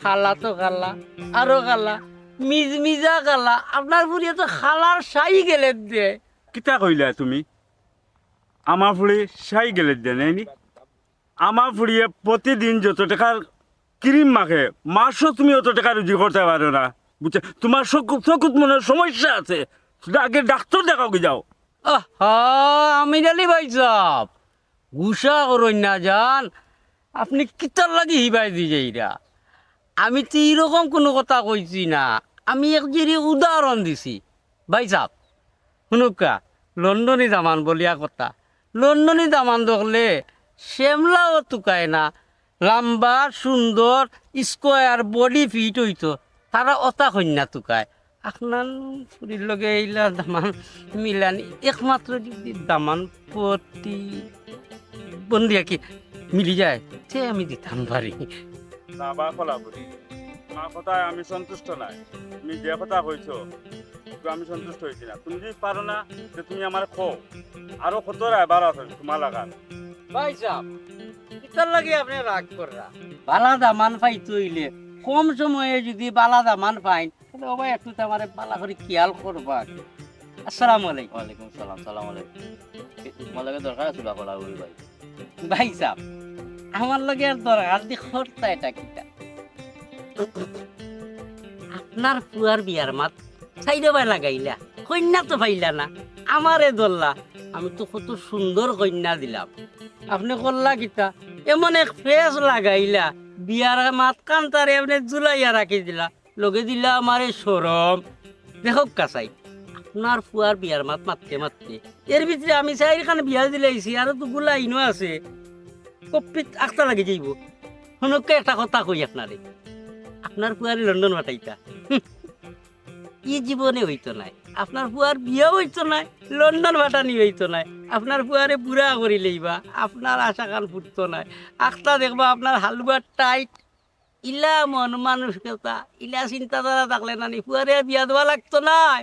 খালা তো খালা, আরো খালা, মিজমিজা খালা। আপনার ফুরিয়ে তো খালার সাই গেলে দে। কিতা কইলা তুমি? আমার ফুড়ি সাই গেলে দেয় নাইনি? আমার ফুড়িয়ে প্রতিদিন যত টাকার ক্রিম মাখে, মাসও তুমি অত টাকা রুজি করতে পারো না, বুঝছো? তোমার চকুত মনে সমস্যা আছে, আগে ডাক্তার দেখাও কি যাও। আমি জানি ভাই সাহ গুসা করই না যান, আপনি কিতার লাগি হিবাই দিয়েইরা। আমি তো এরকম কোনো কথা কইছি না, আমি এক জিরি উদাহরণ দিছি। ভাই সাহ শুনুকা, লন্ডনী দামান বলিয়া কথা, লন্ডনী দামান দেখলে শ্যামলাও তুকায় না, লম্বা সুন্দর স্কোয়ার বডি ফিট হইতো, তারা অতা কন্যা তুকায়। আপনার ফুরির লগে এইলা দামান মিলানি একমাত্র যদি দামান প্রতি বন্দিয়া কি মিলি যায় সে আমি দিতাম পারি না বা ফলা বলি তোমার কথায় আমি সন্তুষ্ট নাই। তুমি যে কথা কইছো আমি সন্তুষ্ট হয়েছি না। তুমি যদি পারো না যে তুমি আমার খো, আরো কত রায় আছে তোমার লাগান। ভাই সাহ কিতার লাগে আপনি রাগ কররা? বালা দামান পাইতে হইলে কম সময়ে যদি বালা দামান পাইন তাহলে ও ভাই একটু তো আমার বালা করে খেয়াল করবা। আসসালামু আলাইকুম। ওয়ালাইকুম সালাম। সালাম আলাইকুম। তোমার লাগে দরকার আছে বা বলা বলি ভাই। ভাই সাহ আমার লগে আর দরকার দি খরচা এটা কিটা। আপনার পুয়ার বিয়ার মাত সাইডে ভাই লাগাইলা, কন্যা তো পাইলা না, আমারে ধরলা। আমি তো কত সুন্দর কন্যা দিলাম, আপনি করলা কিতা এমন এক ফেস লাগাইলা, বিয়ার মাত কান্তারে আপনি জুলাইয়া রাখি দিলা, লগে দিলা আমারে সরম। দেখো কাছাই আপনার ফুয়ার বিয়ার মাত মাততে মাততে এর ভিতরে আমি চাইখানে বিয়া দিলাইছি, আর তো গুলাইনো আছে, কপিত আখতা লাগে যাইব। শুনকে একটা কথা কই আপনারে, আপনার ফুয়ারে লন্ডন পাঠাইতা ই জীবনে হইতো নাই, আপনার ফুয়ার বিয়া হইতো নাই, লন্ডন পাঠানি হইতো নাই, আপনার ফুয়ারে বুড়া করি লইবা, আপনার আশা কান ফুটতো নাই। আখতা দেখবা আপনার হালুয়া টাইট, ইলা মন মানুষ কথা ইলা চিন্তাধারা থাকলে নানি ফুয়ারে বিয়া দেওয়া লাগতো নাই।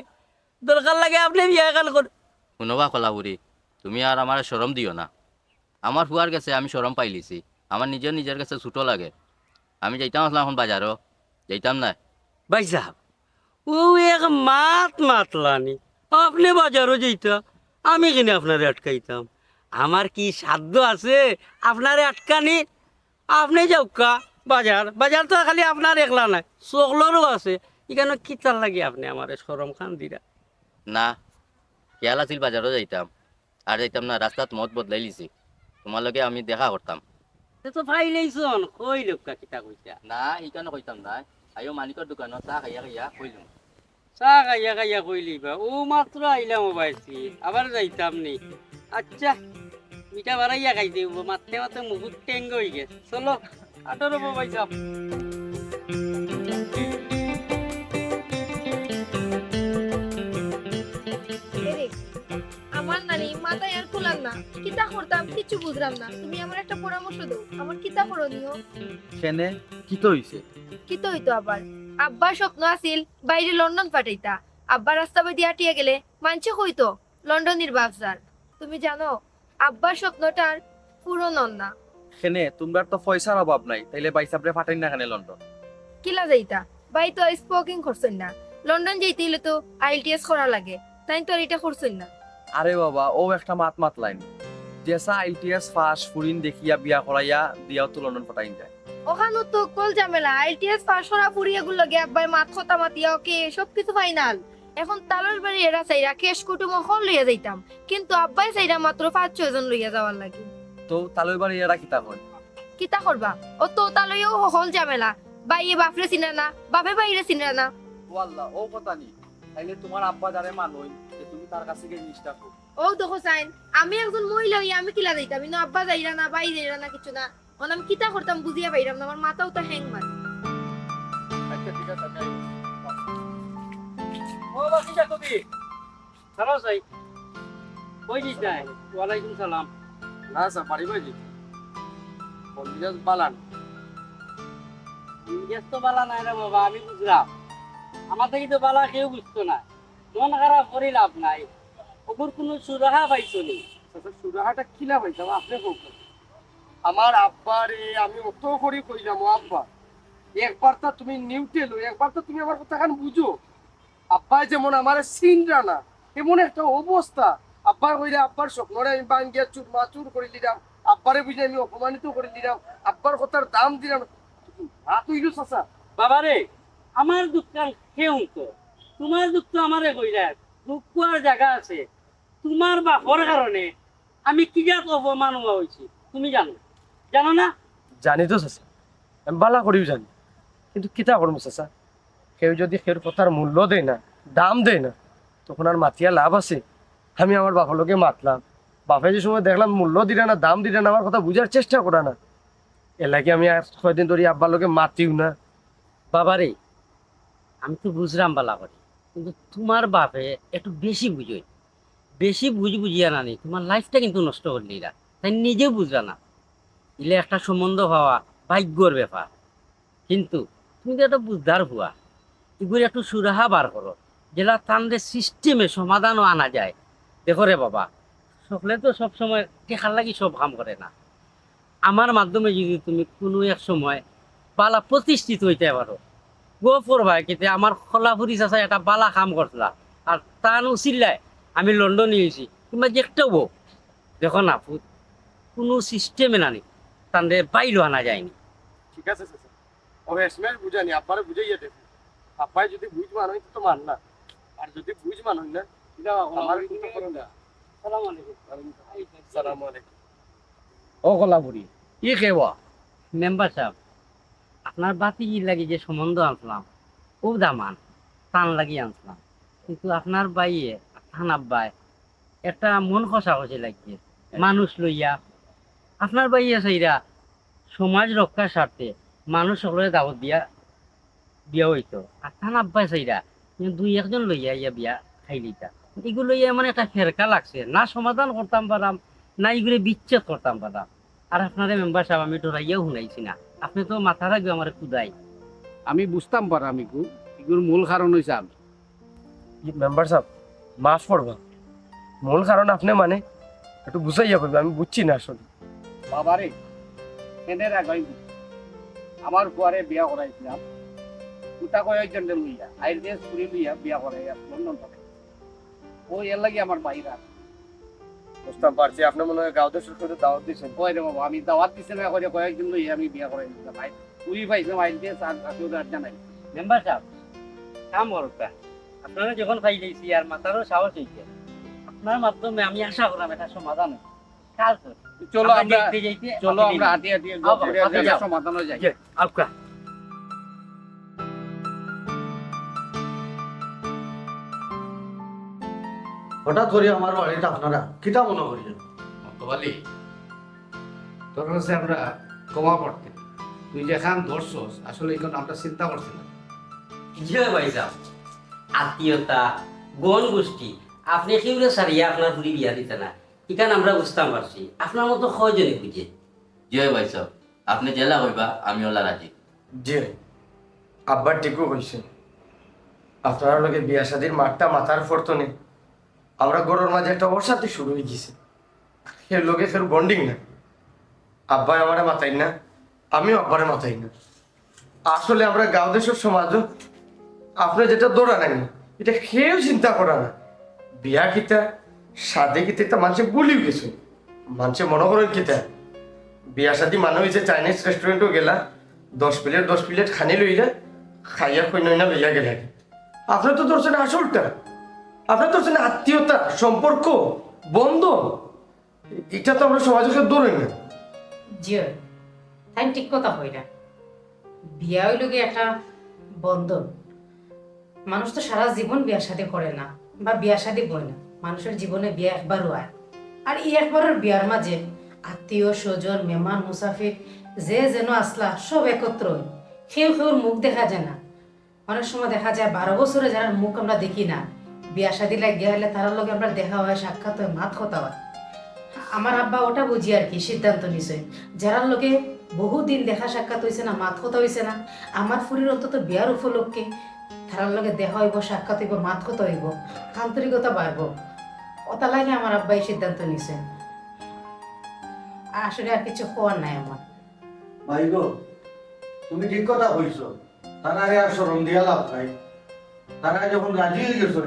দরকার লাগে আপনি বিয়া কান করেন। শুনবা কলাবুরি, তুমি আর আমার শরম দিও না। আমার হুয়ার কাছে আমি শরম পাইলিছি, আমার নিজের কাছে ছুটো লাগে। আমি যাইতাম আসলাম এখন বাজারও, যাইতাম না। ভাই সাহেব ও এক মাতলানি, আপনি বাজারও যাইতা, আমি কিনে আপনারে আটকাইতাম? আমার কি সাধ্য আছে আপনারে আটকানি? আপনি যাওকা বাজার তো খালি আপনার একলা নাই, চকলরও আছে। এখানে কিতার লাগে আপনি আমার সরম খান দিরা? না, খেয়াল আছিল বাজারও যাইতাম, আর যাইতাম না। রাস্তাত মত বদলাই লিছি, তোমার লগে আমি দেখা করতাম তো ফাইলেইছন কই লোকা কিতা কইতা? না। এইখানে কইতাম না, আইও মালিকের দোকানত চা খাইয়া কইলাম। চা গাইয়া কইলি বা ও মাত্র আইলাম পাইছি, আবার যাইতাম নি। আচ্ছা মিঠা বাড়াইয়া খাই দিব, মাত্রে মাত্রে মুহুর টেঙ্গ হয়ে গেছে। চলো আটর ভাই সাহেব। এরে, আমার নানি মাথায় আর কুলান না, কিতা করতাম কিছু বুঝলাম না। তুমি আমার একটা পরামর্শ দাও, আমার কিতা করণীয়? কেনে কি তো হইছে? কি তো হইতো আবার? আব্বার স্বপ্ন আছিল বাইরে লন্ডন পাঠাইতা। আব্বা রাস্তা বাই দিয়া টিয়া গেলে মানছে কইতো লন্ডনের ব্যবসার। তুমি জানো আব্বার স্বপ্নটার পূরণ হন না। কেনে তোমরা তো পয়সার অভাব নাই, তাইলে বাইসাবরে ফাটাই না কেনে লন্ডন? কিলা যাইতা? বাই তো স্পোকিং করছেন না। লন্ডন যাইতে হলে তো আইএলটিএস করা লাগে, তাই তো আর এটা করছেন না। আরে বাবা, ও একটা মাত লাইন। জেসা আইটিএস পাস ফুরিন দেখিয়া বিয়া করাইয়া দিয়াও তো লন্ডন ফাটাইন যায়। ওখানে তো কল ঝামেলা, আইএলটিএস পাস করা পুরি এগুলো গে আব্বাই মাত কথা মাতিয়া ওকে সবকিছু ফাইনাল। এখন তালর বাড়ি এরা চাইরা কেশ কুটুম হল লইয়া যাইতাম, কিন্তু আব্বাই চাইরা মাত্র 5-6 জন লইয়া যাওয়ার লাগে। তো তালই বাড়ি এরা কিতা হয়? কিতা করবা? ও তো তালইও হল ঝামেলা। বাইয়ে বাপরে চিনা না, বাপে বাইরে চিনা না। ওয়াল্লাহ ও কথা নি। তাইলে তোমার আব্বা যারে মানই যে তুমি তার কাছে গিয়ে জিনিসটা করো। ও দেখো সাইন, আমি একজন মহিলা হইয়া আমি কিলা যাইতাম? কিন্তু আব্বা যাইরা না, বাই যাইরা না, কিছু না। অন আমি কিতা করতাম বুঝিয়া পাইরাম না, আমার মাথাও তো হ্যাং মার। আচ্ছা ঠিক আছে, যাই। ও বাকিটা কবি সারা সাই কই দিস নাই? ওয়ালাইকুম সালাম। না স্যার পারিব জি বলিয়া বালান ইংরেজ তো বালা নাই রে বাবা, আমি বুঝলাম। আমার থেকে তো বালা কেউ বুঝতো না। মন খারাপ করে লাভ নাই, ওগুর কোনো সুরাহা পাইছো নি? সুরাহাটা খিলা পাইতাম আপনি হোক। আমার আব্বারে আমি অত করি কইলাম, ও আব্বা একবার তা তুমি নিউটেলো, একবার তো তুমি আমার কথা খান বুঝো। আব্বাই যেমন আমার সিনরা না, এমন একটা অবস্থা। আব্বার কইলে আব্বার স্বপ্নরে আমি বাঙ্গিয়া চুর করে দিলাম, আব্বারে বুঝে আমি অপমানিত করে দিলাম, আব্বার কথার দাম দিলাম। হাত হইলো চাচা। বাবা রে, আমার দুঃখান কেউ তো তোমার দুঃখ তো আমারে কইরা দুঃখ আর জায়গা আছে। তোমার বাপর কারণে আমি কি জাত অপমান হওয়া হয়েছি তুমি জানো না? জানি তো চাচা, আমি বালা করিও জানি, কিন্তু কিতা করবো চাচা? কেউ যদি সের কথার মূল্য দেয় না, দাম দেয় না, তখন আর মাতিয়া লাভ আছে? আমি আমার বাপর লোকে মাতলাম, বাপে যে সময় দেখলাম মূল্য দিলে না, দাম দিলে না, আমার কথা বুঝার চেষ্টা করা না, এর লাগে আমি আর কয়দিন ধরে আব্বার লোকে মাতিও না। বাবারে, আমি তো বুঝলাম বালা করে, কিন্তু তোমার বাপে একটু বেশি বুঝোই। বেশি বুঝিয়া নানি তোমার লাইফটা কিন্তু নষ্ট করলি না, তাই নিজেও বুঝলা না। ইলে একটা সম্বন্ধ হওয়া ভাগ্যর ব্যাপার, কিন্তু তুমি তো একটা বুঝদার হুয়া। এগুলো একটু সুরাহা বার করো, যেটা তাদের সিস্টেমে সমাধানও আনা যায়। দেখো রে বাবা, সকলে তো সবসময় টেকার লাগি সব কাম করে না। আমার মাধ্যমে যদি তুমি কোনো এক সময় বালা প্রতিষ্ঠিত হইতে পারো, গোপর ভাই কিন্তু আমার খোলাফুরি চাষা একটা বালা কাম করতলা, আর তান উচিল্লায় আমি লন্ডনে গেছি, কিংবা দেখতেও বউ দেখো না কোনো সিস্টেমে নানি তাদের বাইরেও আনা যায়নি। ঠিক আছে চাচা, ও হেসমেল বুঝানি, আব্বারে বুঝাইয়া দেখো। আব্বাই যদি বুঝ মানই তো মান না, আর যদি বুঝ মানই না আমার কিন্তু করো না। সালাম আলাইকুম। সালাম আলাইকুম। ও কলাপুরি ই কেবা? মেম্বার সাহেব, আপনার বাতি লাগি যে সম্বন্ধ আনছিলাম ও দামান টান লাগি আনছিলাম, কিন্তু আপনার বাইয়ে থান আব্বাই একটা মন খসাখসি লাগিয়ে মানুষ লইয়া আপনার বাইয়ে সেইরা সমাজ রক্ষার স্বার্থে মানুষ সকলের দাওয়াত বিয়া হইতো, আর থান আব্বাই সেইরা 2-1 লইয়া ইয়া বিয়া খাইলিতা। এগুলো লইয়া মানে একটা ফেরকা লাগছে, না সমাধান করতাম পারাম, না এগুলো বিচ্ছেদ করতাম পারাম। আর আপনাদের মেম্বার সাহেব আমি ডরাইয়াও শুনাইছি না, আপনি তো মাথা রাখবে আমার কুদাই। আমি বুঝতাম পারা এগুলোর মূল কারণ হয়েছে আমি। মেম্বার সাহেব, মাফ করবা মূল কারণ আপনি মানে একটু বুঝাইয়া করবে, আমি বুঝছি না আসলে। বাবারে কেনে রাখাই আমার ঘরে বিয়া করাইছিলাম দুটা কয়েকজন লইয়া আইডিয়াস করে লইয়া বিয়া করাই লন্ডন থেকে ওই এর লাগি আমার বাইরা বুঝতে পারছি আপনি মনে হয় গাঁও দেশের করে দাওয়াত দিচ্ছেন। কয় রে বাবা আমি দাওয়াত দিছি না করে কয়েকজন লইয়া আমি বিয়া করাই দিলাম ভাই তুই পাইছিলাম আইডিয়াস আর কাকুদার জানাই মেম্বার সাহেব কাম করতা আপনারা যখন পাই যাইছি আর মাথারও সাহস হইছে আপনার মাধ্যমে আমি আশা করলাম এটা সমাধান হবে। কাল তো চলো আমরা দেখতে যাইতে চলো আমরা হাঁটি হাঁটি সমাধান হয়ে যাই আপকা হঠাৎ করে আমার বাড়িতে আপনারা কিতা মনে করিলেন? অন্তবালি তোর কাছে আমরা ক্ষমা করতে তুই যেখান ধরছস আসলে এখন আমরা চিন্তা করছি না জয় ভাই সাহেব আত্মীয়তা গণ গোষ্ঠী আপনি কেউরে সারিয়া আপনার পুরি বিয়া দিতে না এখানে আমরা বুঝতাম পারছি আপনার মতো কয়জনে খুঁজে জয় ভাই সব আপনি জেলা হইবা আমি ওলা রাজি। জি আব্বার ঠিকও কইছে, আপনারা লগে বিয়া শাদির মাঠটা মাথার ফরতনে আমরা গরুর মাঝে একটা অশান্তি শুরু হয়ে গেছে। এর লোকে ফের বন্ডিং না, আব্বাই আমারে মাথাই না, আমিও আব্বারে মাথাই না। আসলে আমরা গাঁও দেশের সমাজও আপনি যেটা দৌড়া নাই এটা কেউ চিন্তা করা না। বিয়া কিতা শাদি কিতা তা মানুষে বলিও গেছে, মানুষে মনে করেন কিতা বিয়া শাদি মানে হয়েছে চাইনিজ রেস্টুরেন্টও গেলা 10 প্লেট খানি লইলা খাইয়া কই নই না লইয়া গেলে। আপনার তো ধরছেন আসলটা, আপনার ধরছেন আত্মীয়তা সম্পর্ক বন্ধন, এটা তো আমরা সমাজকে দৌড়াই না। জিও তাই ঠিক কথা হয় না, বিয়া হইল গিয়ে একটা বন্ধন। মানুষ তো সারা জীবন বিয়া শাদী করে না বা বিয়া শাদী বয় না, মানুষের জীবনে বিয়া একবারও হয়। আর এই একবারের বিয়ার মাঝে আত্মীয় স্বজন মেহমান মুসাফির যে যেন আসলা সব একত্র হয়। কেউ কেউর মুখ দেখা যায় না, অনেক সময় দেখা যায় 12 বছরে যারা মুখ আমরা দেখি না, বিয়া শাদী লাগিয়ে হলে তার লগে আমরা দেখা হয়, সাক্ষাৎ হয়, মাত কথা হয়। আমার আব্বা ওটা বুঝি আর কি সিদ্ধান্ত নিছে, যারা লোকে বহুদিন দেখা সাক্ষাৎ হয়েছে না, মাত কথা হয়েছে না, আমার ফুরির অন্তত বিয়ার উপলক্ষে তারার লগে দেখা হইব, সাক্ষাৎ হইব, মাত কথা হইব, আন্তরিকতা বাড়বো। ওটা লাগে আমার আব্বা এই সিদ্ধান্ত নিছে। আসলে আর কিছু হওয়ার নাই আমার। ভাই গো তুমি ঠিক কথা কইছো, তারা আর শরম দিয়া লাভ নাই। তারা যখন রাজি হয়ে গেছে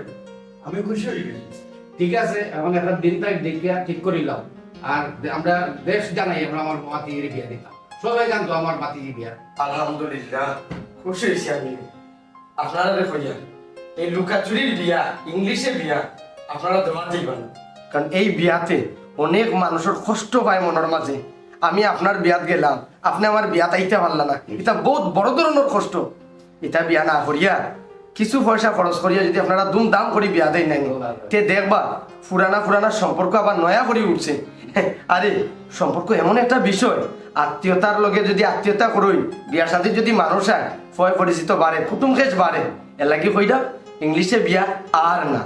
আমি খুশি হয়ে গেছি। ঠিক আছে এখন একটা দিন তারিখ দেখিয়া ঠিক করিলাম আর আমরা দেশ জানাই আমরা আমার মাতির বিয়া দিতাম, সবাই জানতো আমার মাতির বিয়া। আলহামদুলিল্লাহ খুশি হয়েছি আমি। আপনারা দেখইয়া এই লুকাচুরির বিয়া ইংলিশে বিয়া আপনারা দেওয়া যাইবেন না, কারণ এই বিয়াতে অনেক মানুষের কষ্ট পায় মনের মাঝে। আমি আপনার বিয়াত গেলাম, আপনি আমার বিয়াত আইতে পারলা না, এটা বহুত বড় ধরনের কষ্ট। এটা বিয়া না করিয়া কিছু পয়সা খরচ করিয়া যদি আপনারা দুমদাম করে বিয়া দেয় নাই তে দেখবা পুরানা সম্পর্ক আবার নয়া করে উঠছে। আরে সম্পর্ক এমন একটা বিষয়, আত্মীয়তার লগে যদি আত্মীয়তা করই, বিয়ার সাথে যদি মানুষ হয়, পরিচিত বাড়ে, কুটুম খেস বাড়ে। এর লাগি কইরা ইংলিশে বিয়া আর না।